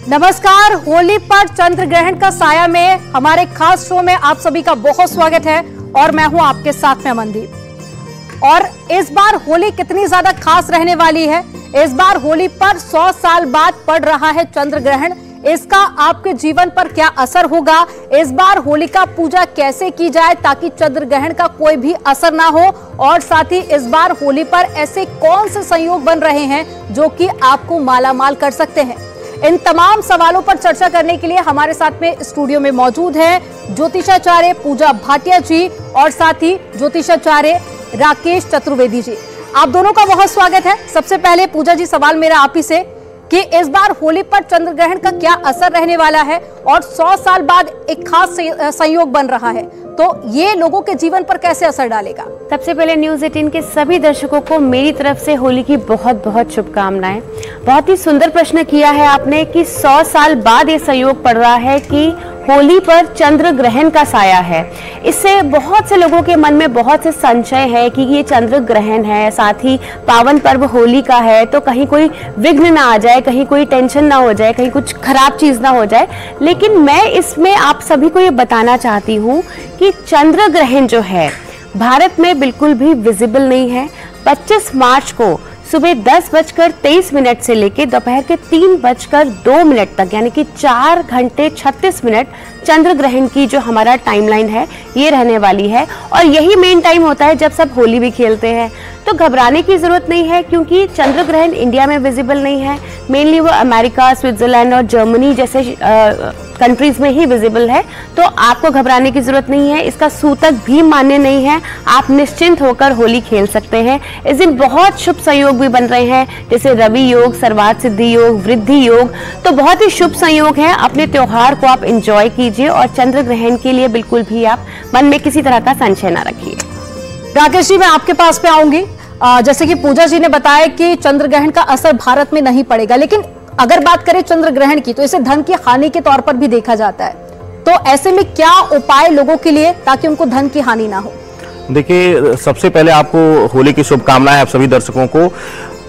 नमस्कार। होली पर चंद्र ग्रहण का साया में हमारे खास शो में आप सभी का बहुत स्वागत है और मैं हूं आपके साथ में अमनदीप। और इस बार होली कितनी ज्यादा खास रहने वाली है। इस बार होली पर 100 साल बाद पड़ रहा है चंद्र ग्रहण। इसका आपके जीवन पर क्या असर होगा, इस बार होलिका पूजा कैसे की जाए ताकि चंद्र ग्रहण का कोई भी असर ना हो, और साथ ही इस बार होली पर ऐसे कौन से संयोग बन रहे हैं जो कि आपको मालामाल कर सकते हैं। इन तमाम सवालों पर चर्चा करने के लिए हमारे साथ में स्टूडियो में मौजूद हैं ज्योतिषाचार्य पूजा भाटिया जी और साथ ही ज्योतिषाचार्य राकेश चतुर्वेदी जी। आप दोनों का बहुत स्वागत है। सबसे पहले पूजा जी, सवाल मेरा आप ही से कि इस बार होली पर चंद्र ग्रहण का क्या असर रहने वाला है और 100 साल बाद एक खास संयोग बन रहा है, तो ये लोगों के जीवन पर कैसे असर डालेगा। सबसे पहले न्यूज़ 18 के सभी दर्शकों को मेरी तरफ से होली की बहुत बहुत शुभकामनाएं। बहुत ही सुंदर प्रश्न किया है आपने कि 100 साल बाद ये संयोग पड़ रहा है कि होली पर चंद्र ग्रहण का साया है। इससे बहुत से लोगों के मन में बहुत से संशय है कि ये चंद्र ग्रहण है, साथ ही पावन पर्व होली का है, तो कहीं कोई विघ्न ना आ जाए, कहीं कोई टेंशन ना हो जाए, कहीं कुछ खराब चीज़ ना हो जाए। लेकिन मैं इसमें आप सभी को ये बताना चाहती हूँ कि चंद्र ग्रहण जो है भारत में बिल्कुल भी विजिबल नहीं है। 25 मार्च को सुबह 10:23 से लेकर दोपहर के 3:02 तक, यानी कि 4 घंटे 36 मिनट चंद्र ग्रहण की जो हमारा टाइमलाइन है ये रहने वाली है। और यही मेन टाइम होता है जब सब होली भी खेलते हैं, तो घबराने की ज़रूरत नहीं है क्योंकि चंद्र ग्रहण इंडिया में विजिबल नहीं है। मेनली वो अमेरिका, स्विट्ज़रलैंड और जर्मनी जैसे कंट्रीज़ में ही विजिबल है, तो आपको घबराने की ज़रूरत नहीं है। इसका सूतक भी मान्य नहीं है, आप निश्चिंत होकर होली खेल सकते हैं। इस दिन बहुत शुभ संयोग भी बन रहे हैं, जैसे रवि योग, सर्वार्थ सिद्धि योग, वृद्धि योग, तो बहुत ही शुभ संयोग है। अपने त्योहार को आप एंजॉय कीजिए और चंद्र ग्रहण के लिए बिल्कुल भी आप मन में किसी तरह का संशय ना रखिए। राकेश जी, मैं आपके पास पे आऊंगी। जैसे कि पूजा जी ने बताया कि चंद्र ग्रहण का असर भारत में नहीं पड़ेगा, लेकिन अगर बात करें चंद्र ग्रहण की तो इसे धन की हानि के तौर पर भी देखा जाता है, तो ऐसे में क्या उपाय लोगों के लिए ताकि उनको धन की हानि ना हो। देखिए, सबसे पहले आपको होली की शुभकामनाएं आप सभी दर्शकों को।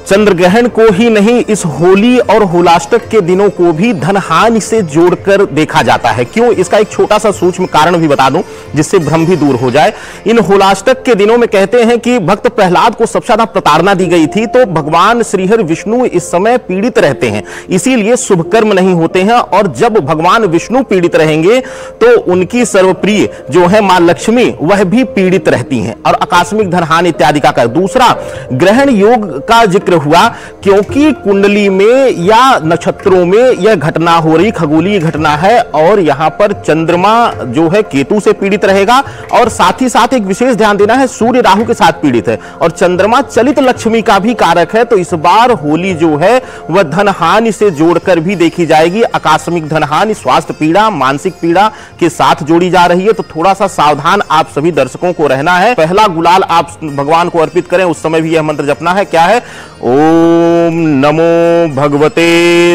चंद्र ग्रहण को ही नहीं, इस होली और होलाष्टक के दिनों को भी धन हानि से जोड़कर देखा जाता है। क्यों? इसका एक छोटा सा सूक्ष्म कारण भी बता दूं जिससे भ्रम भी दूर हो जाए। इन होलाष्टक के दिनों में कहते हैं कि भक्त प्रहलाद को सबसे ज्यादा प्रताड़ना दी गई थी, तो भगवान श्रीहरि विष्णु इस समय पीड़ित रहते हैं, इसीलिए शुभ कर्म नहीं होते हैं। और जब भगवान विष्णु पीड़ित रहेंगे तो उनकी सर्वप्रिय जो है मां लक्ष्मी, वह भी पीड़ित रहती हैं और आकस्मिक धन हानि इत्यादि का कर। दूसरा, ग्रहण योग का जिक्र हुआ क्योंकि कुंडली में या नक्षत्रों में यह घटना हो रही, खगोलीय घटना है, और यहां पर चंद्रमा जो है केतु से पीड़ित रहेगा, और साथ ही साथ एक विशेष ध्यान देना है, सूर्य राहु के साथ पीड़ित है, और चंद्रमा चलित लक्ष्मी का भी कारक है। तो इस बार होली जो है वह धन हानि से जोड़कर भी देखी जाएगी। आकस्मिक धन हानि, स्वास्थ्य पीड़ा, मानसिक पीड़ा के साथ जोड़ी जा रही है, तो थोड़ा सा सावधान आप सभी दर्शकों को रहना है। पहला गुलाल आप भगवान को अर्पित करें, उस समय भी यह मंत्र जपना है। क्या है? ओम नमो भगवते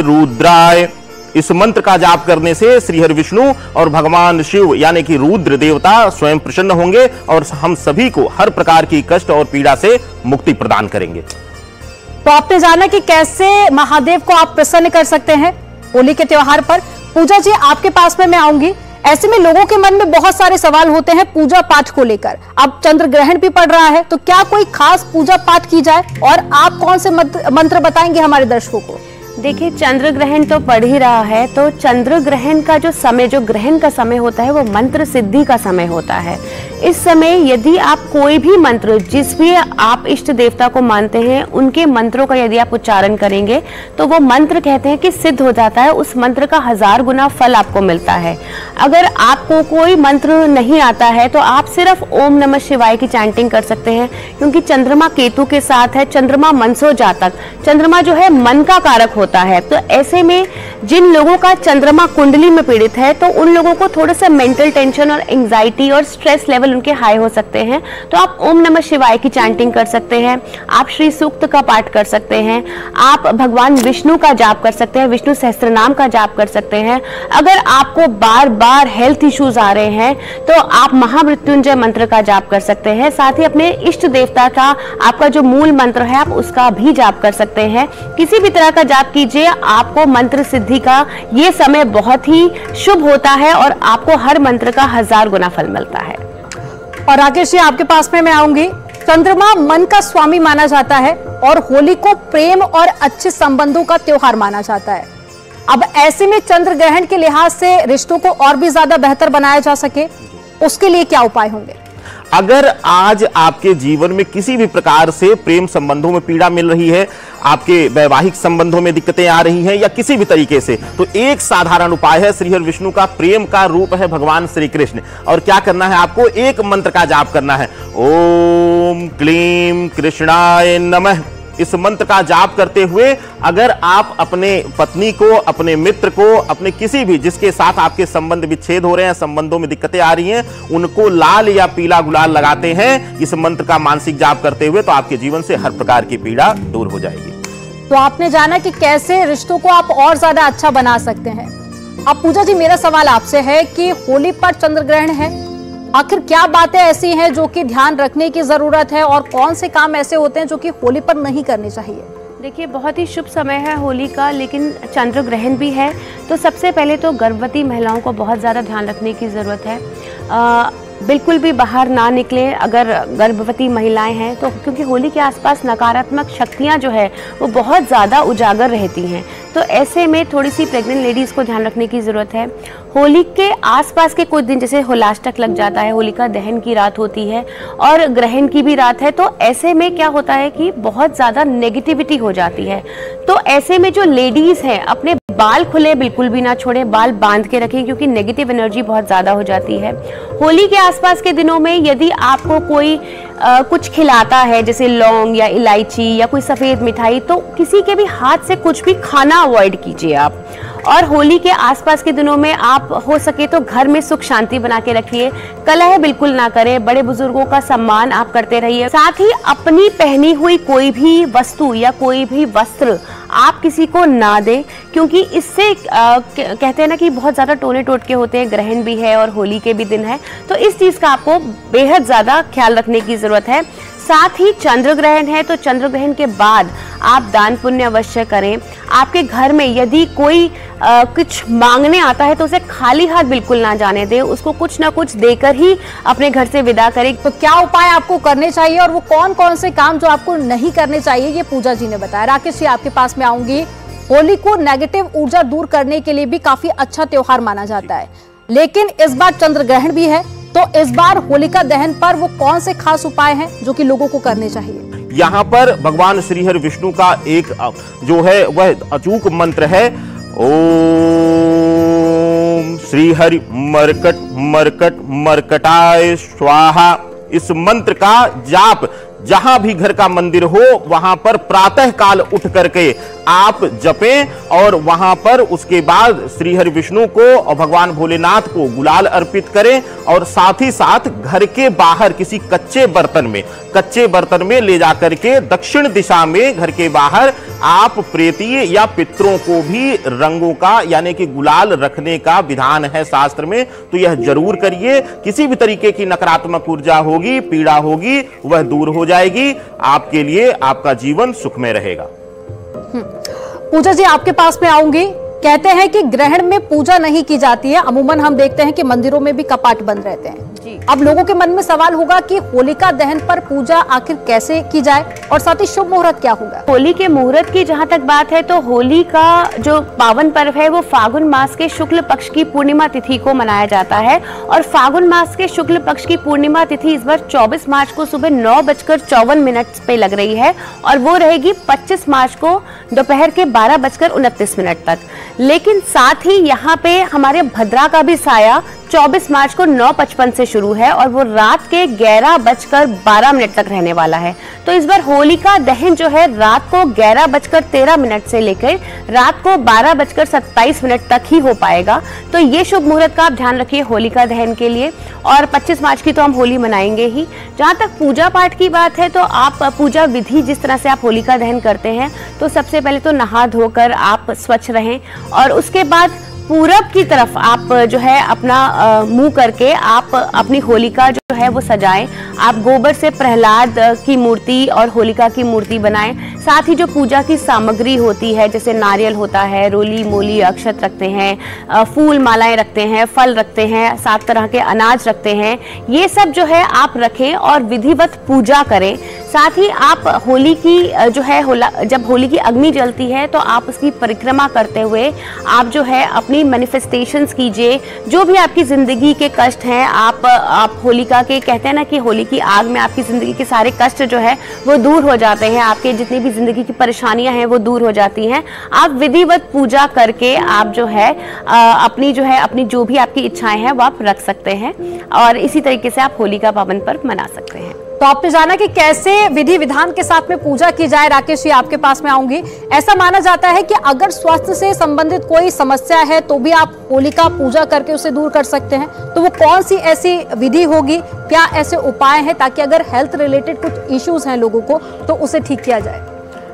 रुद्राय। इस मंत्र का जाप करने से श्रीहरि विष्णु और भगवान शिव यानी कि रुद्र देवता स्वयं प्रसन्न होंगे और हम सभी को हर प्रकार की कष्ट और पीड़ा से मुक्ति प्रदान करेंगे। तो आपने जाना कि कैसे महादेव को आप प्रसन्न कर सकते हैं होली के त्योहार पर। पूजा जी, आपके पास में मैं आऊंगी। ऐसे में लोगों के मन में बहुत सारे सवाल होते हैं पूजा पाठ को लेकर। अब चंद्र ग्रहण भी पड़ रहा है, तो क्या कोई खास पूजा पाठ की जाए, और आप कौन से मंत्र बताएंगे हमारे दर्शकों को। देखिए, चंद्र ग्रहण तो पड़ ही रहा है, तो चंद्र ग्रहण का जो समय, जो ग्रहण का समय होता है, वो मंत्र सिद्धि का समय होता है। इस समय यदि आप कोई भी मंत्र, जिस भी आप इष्ट देवता को मानते हैं, उनके मंत्रों का यदि आप उच्चारण करेंगे तो वो मंत्र कहते हैं कि सिद्ध हो जाता है, उस मंत्र का 1000 गुना फल आपको मिलता है। अगर आपको कोई मंत्र नहीं आता है तो आप सिर्फ ओम नमः शिवाय की चैंटिंग कर सकते हैं, क्योंकि चंद्रमा केतु के साथ है, चंद्रमा मनसो जातक, चंद्रमा जो है मन का कारक होता है। तो ऐसे में जिन लोगों का चंद्रमा कुंडली में पीड़ित है, तो उन लोगों को थोड़ा सा मेंटल टेंशन और एंजाइटी और स्ट्रेस लेवल लेवल उनके हाई हो सकते हैं, तो आप ओम नमः शिवाय की चैंटिंग कर सकते हैं, आप श्री सूक्त का पाठ कर सकते हैं, आप भगवान विष्णु का जाप कर सकते हैं, विष्णु सहस्त्रनाम का जाप कर सकते हैं। अगर आपको बार बार हेल्थ इश्यूज आ रहे हैं तो आप महामृत्युंजय मंत्र का जाप कर सकते हैं। साथ ही अपने इष्ट देवता का आपका जो मूल मंत्र है आप उसका भी जाप कर सकते हैं। किसी भी तरह का जाप कीजिए, आपको मंत्र सिद्धि का ये समय बहुत ही शुभ होता है और आपको हर मंत्र का 1000 गुना फल मिलता है। और राकेश जी, आपके पास में मैं आऊंगी। चंद्रमा मन का स्वामी माना जाता है और होली को प्रेम और अच्छे संबंधों का त्योहार माना जाता है। अब ऐसे में चंद्र ग्रहण के लिहाज से रिश्तों को और भी ज्यादा बेहतर बनाया जा सके, उसके लिए क्या उपाय होंगे? अगर आज आपके जीवन में किसी भी प्रकार से प्रेम संबंधों में पीड़ा मिल रही है, आपके वैवाहिक संबंधों में दिक्कतें आ रही हैं या किसी भी तरीके से, तो एक साधारण उपाय है। श्रीहरि विष्णु का प्रेम का रूप है भगवान श्री कृष्ण, और क्या करना है आपको? एक मंत्र का जाप करना है, ओम क्लीम कृष्णाय नमः। इस मंत्र का जाप करते हुए अगर आप अपने पत्नी को, अपने मित्र को, अपने किसी भी जिसके साथ आपके संबंध विच्छेद हो रहे हैं, संबंधों में दिक्कतें आ रही हैं, उनको लाल या पीला गुलाल लगाते हैं इस मंत्र का मानसिक जाप करते हुए, तो आपके जीवन से हर प्रकार की पीड़ा दूर हो जाएगी। तो आपने जाना कि कैसे रिश्तों को आप और ज्यादा अच्छा बना सकते हैं। अब पूजा जी, मेरा सवाल आपसे है कि होली पर चंद्र ग्रहण है, आखिर क्या बातें ऐसी हैं जो कि ध्यान रखने की जरूरत है और कौन से काम ऐसे होते हैं जो कि होली पर नहीं करने चाहिए? देखिए, बहुत ही शुभ समय है होली का, लेकिन चंद्र ग्रहण भी है, तो सबसे पहले तो गर्भवती महिलाओं को बहुत ज़्यादा ध्यान रखने की ज़रूरत है। बिल्कुल भी बाहर ना निकले अगर गर्भवती महिलाएं हैं तो, क्योंकि होली के आसपास नकारात्मक शक्तियां जो है वो बहुत ज़्यादा उजागर रहती हैं, तो ऐसे में थोड़ी सी प्रेग्नेंट लेडीज़ को ध्यान रखने की ज़रूरत है। होली के आसपास के कुछ दिन, जैसे होलाष्टक लग जाता है, होलिका दहन की रात होती है और ग्रहण की भी रात है, तो ऐसे में क्या होता है कि बहुत ज़्यादा नेगेटिविटी हो जाती है। तो ऐसे में जो लेडीज़ हैं अपने बाल खुले बिल्कुल भी ना छोड़ें, बाल बांध के रखें, क्योंकि नेगेटिव एनर्जी बहुत ज़्यादा हो जाती है। होली के आसपास के दिनों में यदि आपको कोई कुछ खिलाता है, जैसे लौंग या इलायची या कोई सफ़ेद मिठाई, तो किसी के भी हाथ से कुछ भी खाना अवॉइड कीजिए आप। और होली के आसपास के दिनों में आप हो सके तो घर में सुख शांति बना के रखिए, कलह बिल्कुल ना करें, बड़े बुजुर्गों का सम्मान आप करते रहिए। साथ ही अपनी पहनी हुई कोई भी वस्तु या कोई भी वस्त्र आप किसी को ना दें, क्योंकि इससे कहते हैं ना कि बहुत ज़्यादा टोने टोटके होते हैं, ग्रहण भी है और होली के भी दिन है, तो इस चीज़ का आपको बेहद ज़्यादा ख्याल रखने की ज़रूरत है। साथ ही चंद्र ग्रहण है, तो चंद्र ग्रहण के बाद आप दान पुण्य अवश्य करें। आपके घर में यदि कोई कुछ मांगने आता है तो उसे खाली हाथ बिल्कुल ना जाने दें, उसको कुछ ना कुछ देकर ही अपने घर से विदा करें। तो क्या उपाय आपको करने चाहिए और वो कौन कौन से काम जो आपको नहीं करने चाहिए, ये पूजा जी ने बताया। राकेश जी, आपके पास में आऊंगी। होली को नेगेटिव ऊर्जा दूर करने के लिए भी काफी अच्छा त्योहार माना जाता है, लेकिन इस बार चंद्र ग्रहण भी है, तो इस बार होलिका दहन पर वो कौन से खास उपाय हैं जो कि लोगों को करने चाहिए? यहाँ पर भगवान श्रीहरि विष्णु का एक जो है वह अचूक मंत्र है, ओम श्रीहरि मरकट मरकट मरकटाय स्वाहा। इस मंत्र का जाप जहां भी घर का मंदिर हो वहां पर प्रातः काल उठ करके आप जपें, और वहां पर उसके बाद श्रीहरि विष्णु को और भगवान भोलेनाथ को गुलाल अर्पित करें, और साथ ही साथ घर के बाहर किसी कच्चे बर्तन में ले जाकर के दक्षिण दिशा में घर के बाहर आप प्रेतीय या पितरों को भी रंगों का यानी कि गुलाल रखने का विधान है शास्त्र में, तो यह जरूर करिए। किसी भी तरीके की नकारात्मक ऊर्जा होगी, पीड़ा होगी, वह दूर हो जाएगी, आपके लिए आपका जीवन सुखमय रहेगा। पूजा जी, आपके पास में आऊंगी। कहते हैं कि ग्रहण में पूजा नहीं की जाती है, अमूमन हम देखते हैं कि मंदिरों में भी कपाट बंद रहते हैं जी। अब लोगों के मन में सवाल होगा कि होलिका दहन पर पूजा आखिर कैसे की जाए, और साथ ही शुभ मुहूर्त क्या होगा? होली के मुहूर्त की जहां तक बात है, तो होली का जो पावन पर्व है वो फागुन मास के शुक्ल पक्ष की पूर्णिमा तिथि को मनाया जाता है, और फागुन मास के शुक्ल पक्ष की पूर्णिमा तिथि इस बार 24 मार्च को सुबह 9:54 पे लग रही है, और वो रहेगी 25 मार्च को दोपहर के 12:29 तक। लेकिन साथ ही यहाँ पे हमारे भद्रा का भी साया 24 मार्च को 9:55 से शुरू है और वो रात के 11:12 तक रहने वाला है। तो इस बार होलिका दहन जो है रात को 11:13 से लेकर रात को 12:27 तक ही हो पाएगा। तो ये शुभ मुहूर्त का आप ध्यान रखिए होलिका दहन के लिए। और 25 मार्च की तो हम होली मनाएंगे ही। जहाँ तक पूजा पाठ की बात है तो आप पूजा विधि जिस तरह से आप होलिका दहन करते हैं, तो सबसे पहले तो नहा धोकर आप स्वच्छ रहें और उसके बाद पूरब की तरफ आप जो है अपना मुंह करके आप अपनी होलिका जो है वो सजाएं। आप गोबर से प्रहलाद की मूर्ति और होलिका की मूर्ति बनाएं। साथ ही जो पूजा की सामग्री होती है जैसे नारियल होता है, रोली मोली अक्षत रखते हैं, फूल मालाएं रखते हैं, फल रखते हैं, 7 तरह के अनाज रखते हैं, ये सब जो है आप रखें और विधिवत पूजा करें। साथ ही आप होली की जो है जब होली की अग्नि जलती है तो आप उसकी परिक्रमा करते हुए आप जो है अपनी मैनिफेस्टेशंस कीजिए। जो भी आपकी जिंदगी के कष्ट हैं आप होलिका के कहते हैं ना कि होली की आग में आपकी जिंदगी के सारे कष्ट जो है वो दूर हो जाते हैं, आपके जितनी भी जिंदगी की परेशानियां हैं वो दूर हो जाती हैं। आप विधिवत पूजा करके आप जो है अपनी जो भी आपकी इच्छाएं हैं वो आप रख सकते हैं और इसी तरीके से आप होली का पावन पर्व मना सकते हैं। तो आपने जाना कि कैसे विधि विधान के साथ में पूजा की जाए। राकेश जी आपके पास में आऊंगी। ऐसा माना जाता है कि अगर स्वास्थ्य से संबंधित कोई समस्या है तो भी आप होलिका पूजा करके उसे दूर कर सकते हैं। तो वो कौन सी ऐसी विधि होगी, क्या ऐसे उपाय हैं ताकि अगर हेल्थ रिलेटेड कुछ इश्यूज हैं लोगों को तो उसे ठीक किया जाए?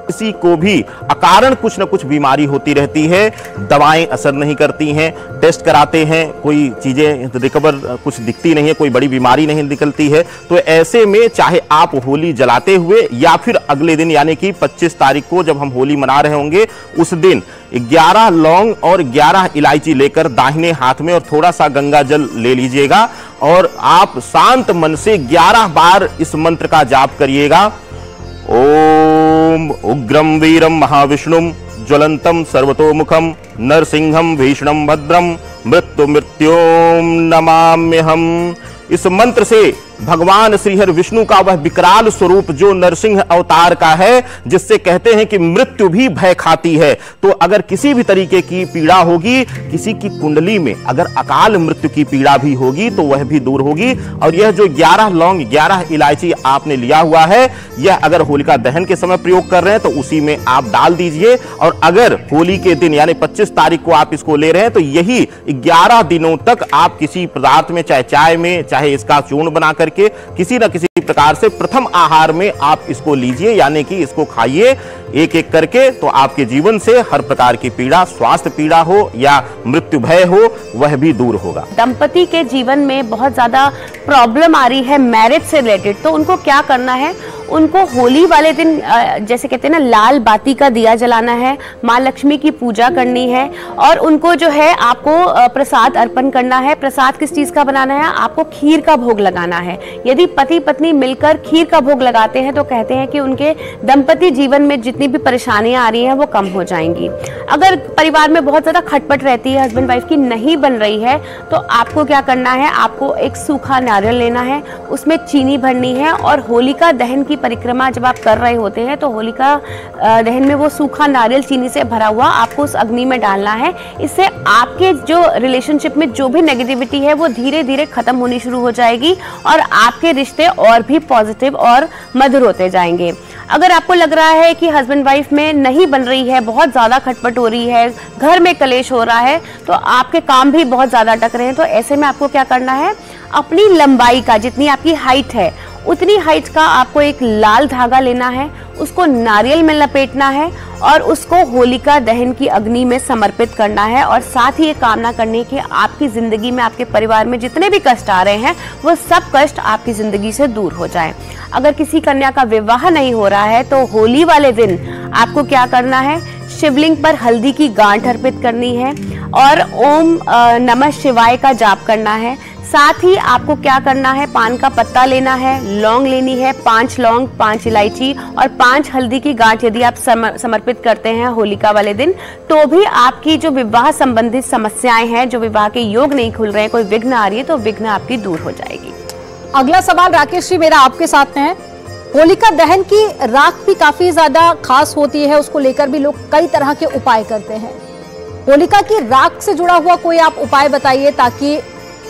किसी को भी अकारण कुछ न कुछ बीमारी होती रहती है, दवाएं असर नहीं करती हैं, टेस्ट कराते हैं, कोई चीजें रिकवर कुछ दिखती नहीं है, कोई बड़ी बीमारी नहीं निकलती है। तो ऐसे में चाहे आप होली जलाते हुए या फिर अगले दिन यानी कि 25 तारीख को जब हम होली मना रहे होंगे उस दिन 11 लौंग और 11 इलायची लेकर दाहिने हाथ में और थोड़ा सा गंगा जल ले लीजिएगा और आप शांत मन से 11 बार इस मंत्र का जाप करिएगा। ओम उग्रम वीरम महाविष्णुम ज्वलंतम सर्वतोमुखम नरसिंहम भीषणम भद्रम मृत्युम नमाम्यहम। इस मंत्र से भगवान श्रीहरि विष्णु का वह विकराल स्वरूप जो नरसिंह अवतार का है, जिससे कहते हैं कि मृत्यु भी भय खाती है, तो अगर किसी भी तरीके की पीड़ा होगी, किसी की कुंडली में अगर अकाल मृत्यु की पीड़ा भी होगी तो वह भी दूर होगी। और यह जो 11 लौंग 11 इलायची आपने लिया हुआ है, यह अगर होलिका दहन के समय प्रयोग कर रहे हैं तो उसी में आप डाल दीजिए। और अगर होली के दिन यानी 25 तारीख को आप इसको ले रहे हैं तो यही 11 दिनों तक आप किसी पदार्थ में, चाहे चाय में, चाहे इसका चूर्ण बनाकर के किसी न किसी प्रकार से प्रथम आहार में आप इसको लीजिए, यानी कि इसको खाइए एक एक करके। तो आपके जीवन से हर प्रकार की पीड़ा, स्वास्थ्य पीड़ा हो या मृत्यु भय हो, वह भी दूर होगा। दंपति के जीवन में बहुत ज्यादा प्रॉब्लम आ रही है मैरिज से रिलेटेड, तो उनको क्या करना है? उनको होली वाले दिन जैसे कहते हैं ना लाल बाती का दिया जलाना है, माँ लक्ष्मी की पूजा करनी है और उनको जो है आपको प्रसाद अर्पण करना है। प्रसाद किस चीज का बनाना है? आपको खीर का भोग लगाना है। यदि पति पत्नी मिलकर खीर का भोग लगाते हैं तो कहते हैं कि उनके दंपति जीवन में जितनी भी परेशानियां आ रही हैं वो कम हो जाएंगी। अगर परिवार में बहुत ज्यादा खटपट रहती है, हस्बैंड वाइफ की नहीं बन रही है, तो आपको क्या करना है? आपको एक सूखा नारियल लेना है, उसमें चीनी भरनी है और होलिका दहन की परिक्रमा जब आप कर रहे होते हैं तो होलिका दहन में वो सूखा नारियल चीनी से भरा हुआ आपको उस अग्नि में डालना है। इससे आपके जो रिलेशनशिप में जो भी नेगेटिविटी है वो धीरे धीरे खत्म होनी शुरू हो जाएगी और आपके रिश्ते और भी पॉजिटिव और मधुर होते जाएंगे। अगर आपको लग रहा है कि हस्बैंड वाइफ में नहीं बन रही है, बहुत ज्यादा खटपट हो रही है, घर में कलेश हो रहा है, तो आपके काम भी बहुत ज्यादा अटक रहे हैं, तो ऐसे में आपको क्या करना है? अपनी लंबाई का, जितनी आपकी हाइट है उतनी हाइट का आपको एक लाल धागा लेना है, उसको नारियल में लपेटना है और उसको होलिका दहन की अग्नि में समर्पित करना है। और साथ ही ये कामना करनी कि आपकी जिंदगी में, आपके परिवार में जितने भी कष्ट आ रहे हैं वो सब कष्ट आपकी जिंदगी से दूर हो जाए। अगर किसी कन्या का विवाह नहीं हो रहा है तो होली वाले दिन आपको क्या करना है? शिवलिंग पर हल्दी की गांठ अर्पित करनी है और ओम नमः शिवाय का जाप करना है। साथ ही आपको क्या करना है? पान का पत्ता लेना है, लौंग लेनी है, 5 लौंग, 5 इलायची और 5 हल्दी की गांठ यदि आप समर्पित करते हैं होलिका वाले दिन, तो भी आपकी जो विवाह संबंधित समस्याएं हैं, जो विवाह के योग नहीं खुल रहे हैं, कोई विघ्न आ रही है, तो विघ्न आपकी दूर हो जाएगी। अगला सवाल राकेश जी मेरा आपके साथ में है। होलिका दहन की राख भी काफी ज्यादा खास होती है, उसको लेकर भी लोग कई तरह के उपाय करते हैं। होलिका की राख से जुड़ा हुआ कोई आप उपाय बताइए ताकि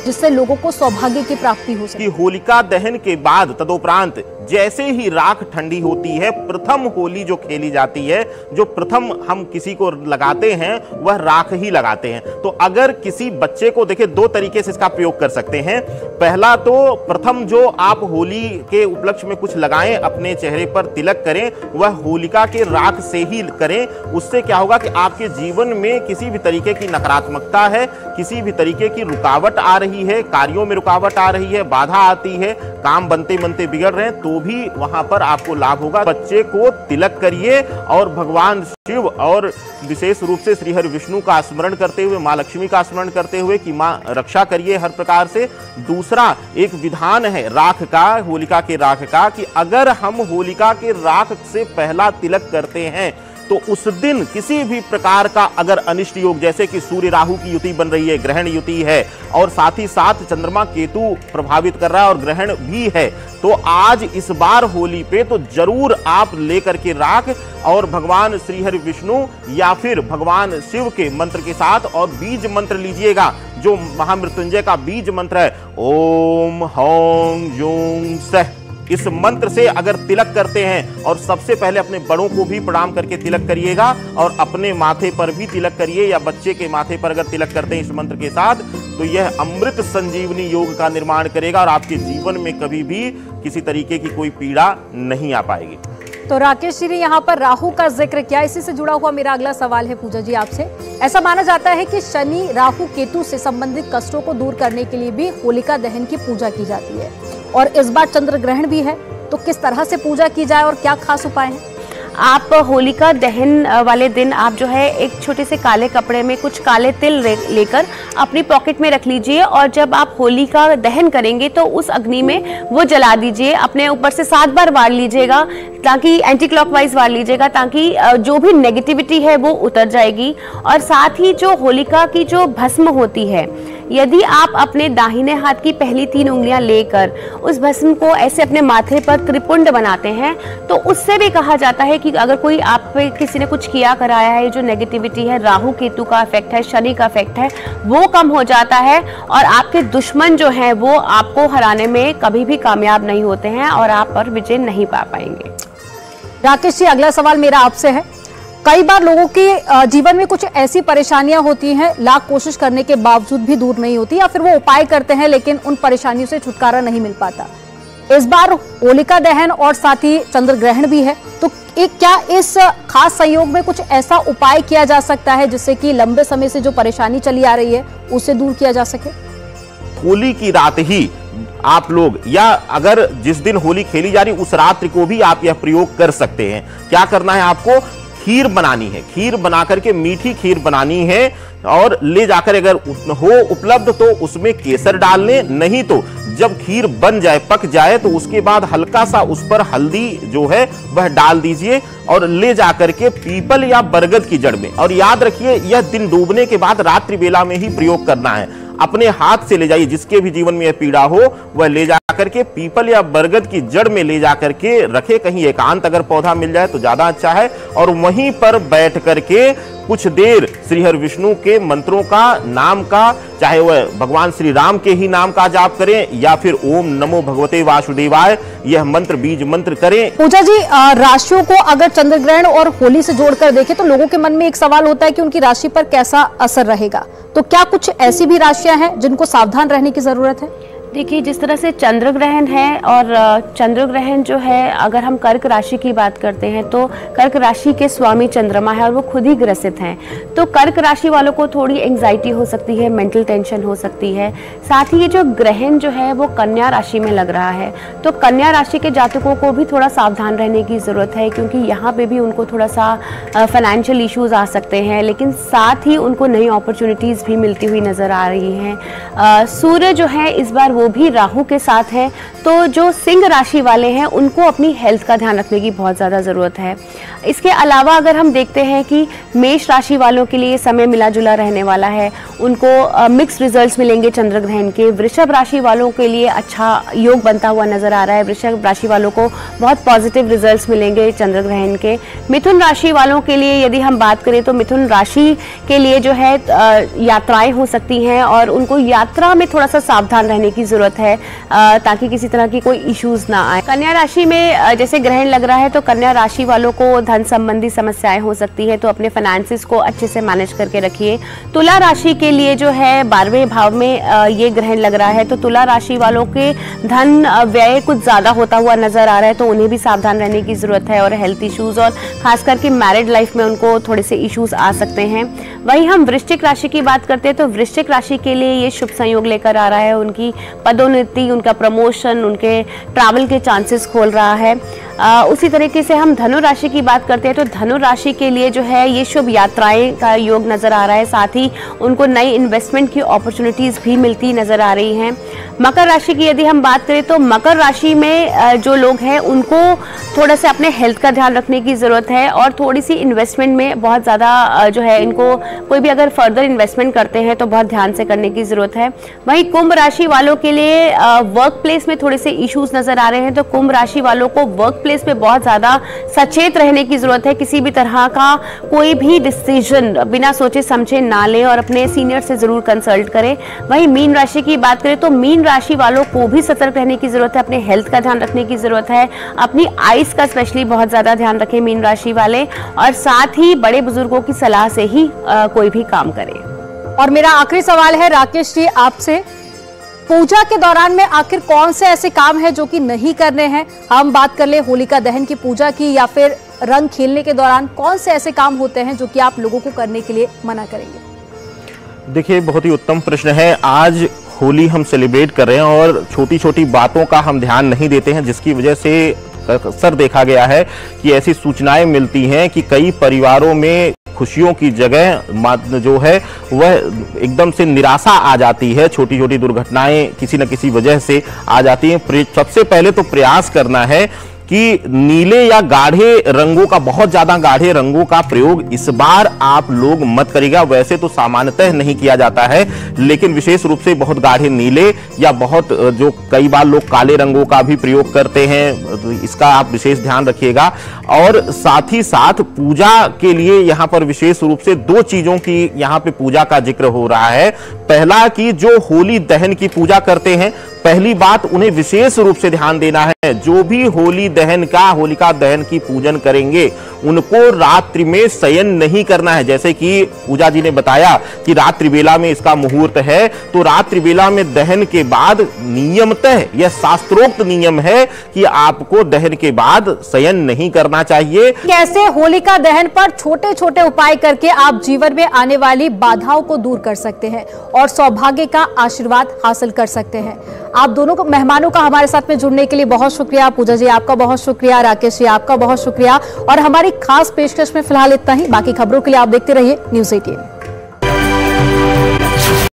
जिससे लोगों को सौभाग्य की प्राप्ति हो सके। होलिका दहन के बाद तदोपरांत जैसे ही राख ठंडी होती है, प्रथम होली जो खेली जाती है, जो प्रथम हम किसी को लगाते हैं वह राख ही लगाते हैं। तो अगर किसी बच्चे को देखिए, दो तरीके से इसका प्रयोग कर सकते हैं। पहला तो प्रथम जो आप होली के उपलक्ष्य में कुछ लगाएं, अपने चेहरे पर तिलक करें, वह होलिका के राख से ही करें। उससे क्या होगा कि आपके जीवन में किसी भी तरीके की नकारात्मकता है, किसी भी तरीके की रुकावट आ रही है, कार्यों में रुकावट आ रही है, बाधा आती है, काम बनते बनते बिगड़ रहे हैं, तो भी वहां पर आपको लाभ होगा। बच्चे को तिलक करिए और भगवान शिव और विशेष रूप से श्री हरि विष्णु का स्मरण करते हुए, मां लक्ष्मी का स्मरण करते हुए कि मां रक्षा करिए हर प्रकार से। दूसरा एक विधान है राख का, होलिका के राख का, कि अगर हम होलिका के राख से पहला तिलक करते हैं तो उस दिन किसी भी प्रकार का अगर अनिष्ट योग, जैसे कि सूर्य राहु की युति बन रही है, ग्रहण युति है, और साथ ही साथ चंद्रमा केतु प्रभावित कर रहा है और ग्रहण भी है, तो आज इस बार होली पे तो जरूर आप लेकर के राख और भगवान श्री हरि विष्णु या फिर भगवान शिव के मंत्र के साथ और बीज मंत्र लीजिएगा, जो महामृत्युंजय का बीज मंत्र है, ओम हौं यूं सह। इस मंत्र से अगर तिलक करते हैं, और सबसे पहले अपने बड़ों को भी प्रणाम करके तिलक करिएगा और अपने माथे पर भी तिलक करिए, या बच्चे के माथे पर अगर तिलक करते हैं इस मंत्र के साथ, तो यह अमृत संजीवनी योग का निर्माण करेगा और आपके जीवन में कभी भी किसी तरीके की कोई पीड़ा नहीं आ पाएगी। तो राकेश जी ने यहाँ पर राहु का जिक्र किया, इसी से जुड़ा हुआ मेरा अगला सवाल है पूजा जी आपसे। ऐसा माना जाता है कि शनि राहु केतु से संबंधित कष्टों को दूर करने के लिए भी होलिका दहन की पूजा की जाती है, और इस बार चंद्र ग्रहण भी है, तो किस तरह से पूजा की जाए और क्या खास उपाय हैं? आप होलिका दहन वाले दिन आप जो है एक छोटे से काले कपड़े में कुछ काले तिल लेकर अपनी पॉकेट में रख लीजिए, और जब आप होलिका दहन करेंगे तो उस अग्नि में वो जला दीजिए। अपने ऊपर से 7 बार वार लीजिएगा, ताकि एंटी क्लॉकवाइज वार लीजिएगा, ताकि जो भी नेगेटिविटी है वो उतर जाएगी। और साथ ही जो होलिका की जो भस्म होती है, यदि आप अपने दाहिने हाथ की पहली 3 उंगलियां लेकर उस भस्म को ऐसे अपने माथे पर त्रिपुंड बनाते हैं, तो उससे भी कहा जाता है कि अगर कोई आप पे किसी ने कुछ किया कराया है, जो नेगेटिविटी है, राहु केतु का इफेक्ट है, शनि का इफेक्ट है, वो कम हो जाता है और आपके दुश्मन जो हैं वो आपको हराने में कभी भी कामयाब नहीं होते हैं और आप पर विजय नहीं पा पाएंगे। राकेश जी, अगला सवाल मेरा आपसे है। कई बार लोगों के जीवन में कुछ ऐसी परेशानियां होती हैं, लाख कोशिश करने के बावजूद भी दूर नहीं होती, या फिर वो उपाय करते हैं लेकिन उन परेशानियों से छुटकारा नहीं मिल पाता। इस बार होलिका दहन और साथ ही चंद्र ग्रहण भी है, तो क्या इस खास संयोग में कुछ ऐसा उपाय किया जा सकता है जिससे कि लंबे समय से जो परेशानी चली आ रही है उसे दूर किया जा सके? होली की रात ही आप लोग, या अगर जिस दिन होली खेली जा रही उस रात्रि को भी आप यह प्रयोग कर सकते हैं। क्या करना है आपको? खीर बनानी है, खीर बना करके मीठी खीर बनानी है, और ले जाकर अगर हो उपलब्ध तो उसमें केसर डाल लें, नहीं तो जब खीर बन जाए, पक जाए, तो उसके बाद हल्का सा उस पर हल्दी जो है वह डाल दीजिए और ले जाकर के पीपल या बरगद की जड़ में, और याद रखिए यह दिन डूबने के बाद रात्रि बेला में ही प्रयोग करना है। अपने हाथ से ले जाइए, जिसके भी जीवन में यह पीड़ा हो वह ले जाकर के पीपल या बरगद की जड़ में ले जाकर के रखे, कहीं एकांत अगर पौधा मिल जाए तो ज्यादा अच्छा है, और वहीं पर बैठ करके कुछ देर श्री हरि विष्णु के मंत्रों का, नाम का, चाहे वह भगवान श्री राम के ही नाम का जाप करें या फिर ओम नमो भगवते वासुदेवाय, यह मंत्र बीज मंत्र करें। पूजा जी, राशियों को अगर चंद्र ग्रहण और होली से जोड़कर देखें तो लोगों के मन में एक सवाल होता है कि उनकी राशि पर कैसा असर रहेगा, तो क्या कुछ ऐसी भी राशियां हैं जिनको सावधान रहने की जरूरत है? देखिए, जिस तरह से चंद्र ग्रहण है, और चंद्र ग्रहण जो है, अगर हम कर्क राशि की बात करते हैं तो कर्क राशि के स्वामी चंद्रमा है और वो खुद ही ग्रसित हैं, तो कर्क राशि वालों को थोड़ी एंग्जाइटी हो सकती है, मेंटल टेंशन हो सकती है। साथ ही ये जो ग्रहण जो है वो कन्या राशि में लग रहा है, तो कन्या राशि के जातकों को भी थोड़ा सावधान रहने की ज़रूरत है, क्योंकि यहाँ पे भी उनको थोड़ा सा फाइनेंशियल इश्यूज आ सकते हैं, लेकिन साथ ही उनको नई अपॉर्चुनिटीज़ भी मिलती हुई नज़र आ रही हैं। सूर्य जो है इस बार वो भी राहु के साथ है, तो जो सिंह राशि वाले हैं उनको अपनी हेल्थ का ध्यान रखने की बहुत ज़्यादा ज़रूरत है। इसके अलावा अगर हम देखते हैं कि मेष राशि वालों के लिए समय मिला जुला रहने वाला है, उनको मिक्स रिजल्ट्स मिलेंगे चंद्र ग्रहण के। वृषभ राशि वालों के लिए अच्छा योग बनता हुआ नजर आ रहा है, वृषभ राशि वालों को बहुत पॉजिटिव रिजल्ट्स मिलेंगे चंद्र ग्रहण के। मिथुन राशि वालों के लिए यदि हम बात करें तो मिथुन राशि के लिए जो है यात्राएं हो सकती हैं और उनको यात्रा में थोड़ा सा सावधान रहने की जरूरत है ताकि किसी तरह की कोई इश्यूज ना आए। कन्या राशि में जैसे ग्रहण लग रहा है तो कन्या राशि वालों को धन संबंधी समस्याएं हो सकती है, तो अपने फाइनेंसेस को अच्छे से मैनेज करके रखिए। तुला राशि के लिए जो है 12वें भाव में ये ग्रहण लग रहा है, तो तुला राशि वालों के धन व्यय कुछ ज्यादा होता हुआ नजर आ रहा है, तो उन्हें भी सावधान रहने की जरूरत है। और हेल्थ इश्यूज और खास करके मैरिड लाइफ में उनको थोड़े से इश्यूज आ सकते हैं। वहीं हम वृश्चिक राशि की बात करते हैं तो वृश्चिक राशि के लिए ये शुभ संयोग लेकर आ रहा है, उनकी पदोन्नति, उनका प्रमोशन, उनके ट्रैवल के चांसेस खोल रहा है। उसी तरीके से हम धनु राशि की बात करते हैं तो धनु राशि के लिए जो है ये शुभ यात्राएं का योग नजर आ रहा है, साथ ही उनको नई इन्वेस्टमेंट की अपॉर्चुनिटीज भी मिलती नजर आ रही हैं। मकर राशि की यदि हम बात करें तो मकर राशि में जो लोग हैं उनको थोड़ा सा अपने हेल्थ का ध्यान रखने की जरूरत है और थोड़ी सी इन्वेस्टमेंट में बहुत ज़्यादा जो है इनको कोई भी अगर फर्दर इन्वेस्टमेंट करते हैं तो बहुत ध्यान से करने की जरूरत है। वहीं कुंभ राशि वालों के लिए वर्क प्लेस में थोड़े से इश्यूज नजर आ रहे हैं, तो कुंभ राशि वालों को वर्क प्लेस में बहुत ज़्यादा सचेत रहने की जरूरत है। किसी भी तरह का कोई भी डिसीजन बिना सोचे समझे ना लें और अपने सीनियर से जरूर कंसल्ट करें। वहीं मीन राशि की बात करें तो मीन राशि वालों को भी सतर्क रहने की जरूरत है, अपने हेल्थ का ध्यान रखने की जरूरत है, अपनी आइस का स्पेशली बहुत ज्यादा ध्यान रखें मीन राशि वाले, और साथ ही बड़े बुजुर्गों की सलाह से ही कोई भी काम करें। और मेरा आखिरी सवाल है राकेश जी आपसे, पूजा के दौरान में आखिर कौन से ऐसे काम है जो कि नहीं करने हैं? हम बात कर ले होलिका दहन की पूजा की या फिर रंग खेलने के दौरान कौन से ऐसे काम होते हैं जो कि आप लोगों को करने के लिए मना करेंगे? देखिए, बहुत ही उत्तम प्रश्न है। आज होली हम सेलिब्रेट कर रहे हैं और छोटी छोटी बातों का हम ध्यान नहीं देते हैं, जिसकी वजह से अक्सर देखा गया है कि ऐसी सूचनाएं मिलती हैं कि कई परिवारों में खुशियों की जगह जो है वह एकदम से निराशा आ जाती है। छोटी छोटी दुर्घटनाएं किसी न किसी वजह से आ जाती हैं। सबसे पहले तो प्रयास करना है कि नीले या गाढ़े रंगों का, बहुत ज्यादा गाढ़े रंगों का प्रयोग इस बार आप लोग मत करिएगा। वैसे तो सामान्यतः नहीं किया जाता है, लेकिन विशेष रूप से बहुत गाढ़े नीले या बहुत जो कई बार लोग काले रंगों का भी प्रयोग करते हैं, तो इसका आप विशेष ध्यान रखिएगा। और साथ ही साथ पूजा के लिए यहाँ पर विशेष रूप से 2 चीजों की यहाँ पे पूजा का जिक्र हो रहा है। पहला कि जो होली दहन की पूजा करते हैं, पहली बात उन्हें विशेष रूप से ध्यान देना है। जो भी होली दहन का, होलिका दहन की पूजन करेंगे उनको रात्रि में शयन नहीं करना है। जैसे कि पूजा जी ने बताया कि रात्रि बेला में इसका मुहूर्त है, तो रात्रि बेला में दहन के बाद नियमतः यह शास्त्रोक्त नियम है कि आपको दहन के बाद शयन नहीं करना चाहिए। कैसे होलिका दहन पर छोटे छोटे उपाय करके आप जीवन में आने वाली बाधाओं को दूर कर सकते हैं और सौभाग्य का आशीर्वाद हासिल कर सकते हैं। आप दोनों को, मेहमानों का हमारे साथ में जुड़ने के लिए बहुत शुक्रिया। पूजा जी आपका बहुत शुक्रिया, राकेश जी आपका बहुत शुक्रिया। और हमारी खास पेशकश में फिलहाल इतना ही। बाकी खबरों के लिए आप देखते रहिए न्यूज़ 18।